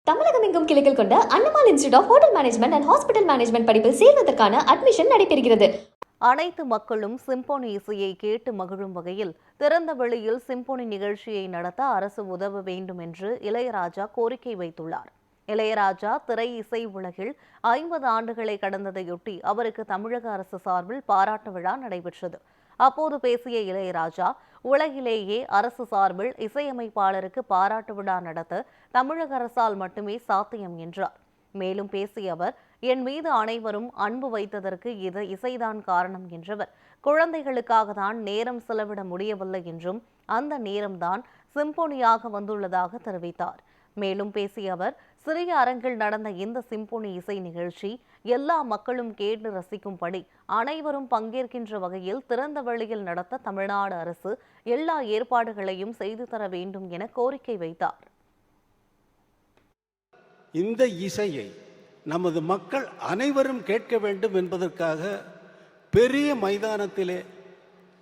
தமிழகம் எங்கும் கிளைகள் கொண்ட Annamal institute of hotel management and hospital management படிப்பில் சேர்வதற்கான அட்மிஷன் நடைபெறுகிறது. அனைத்து மக்களும் சிம்போனி இசையை கேட்டு மகிழும் வகையில் திறந்த வெளியில் சிம்போனி நிகழ்ச்சியை நடத்த அரசு உதவ வேண்டும் என்று இளையராஜா கோரிக்கை வைத்துள்ளார். இளையராஜா திரை இசை உலகில் 50 ஆண்டுகளை கடந்ததையொட்டி அவருக்கு தமிழக அரசு சார்பில் பாராட்டு விழா நடைபெற்றது. அப்போது பேசிய இளையராஜா, உலகிலேயே அரசு சார்பில் இசையமைப்பாளருக்கு பாராட்டு விழா நடத்த தமிழக அரசால் மட்டுமே சாத்தியம் என்றார். மேலும் பேசிய அவர், என் மீது அனைவரும் அன்பு வைத்ததற்கு இது இசைதான் காரணம் என்றவர். குழந்தைகளுக்காக தான் நேரம் செலவிட முடியவில்லை என்றும் அந்த நேரம்தான் சிம்போனியாக வந்துள்ளதாக தெரிவித்தார். மேலும் பேசிய அவர், சிறிய அரங்கில் நடந்த இந்த சிம்போனி இசை நிகழ்ச்சி எல்லா மக்களும் கேட்டு ரசிக்கும்படி அனைவரும் பங்கேற்கின்ற வகையில் திறந்த வெளியில் நடத்த தமிழ்நாடு அரசு எல்லா ஏற்பாடுகளையும் செய்து தர வேண்டும் என கோரிக்கை வைத்தார். இந்த இசையை நமது மக்கள் அனைவரும் கேட்க வேண்டும் என்பதற்காக பெரிய மைதானத்திலே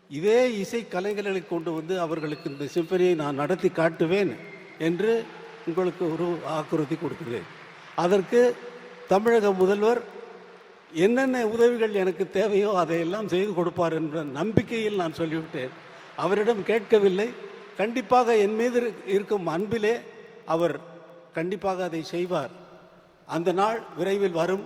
இதே இசை கலைஞர்களை கொண்டு வந்து அவர்களுக்கு இந்த சிம்பனியை நான் நடத்தி காட்டுவேன் என்று உங்களுக்கு ஒரு வாக்குறுதி கொடுக்கிறேன். அதற்கு தமிழக முதல்வர் என்னென்ன உதவிகள் எனக்கு தேவையோ அதையெல்லாம் செய்து கொடுப்பார் என்ற நம்பிக்கையில் நான் சொல்லிவிட்டேன். அவரிடம் கேட்கவில்லை. கண்டிப்பாக என் மீது இருக்கும் அன்பிலே அவர் கண்டிப்பாக அதை செய்வார். அந்த நாள் விரைவில் வரும்.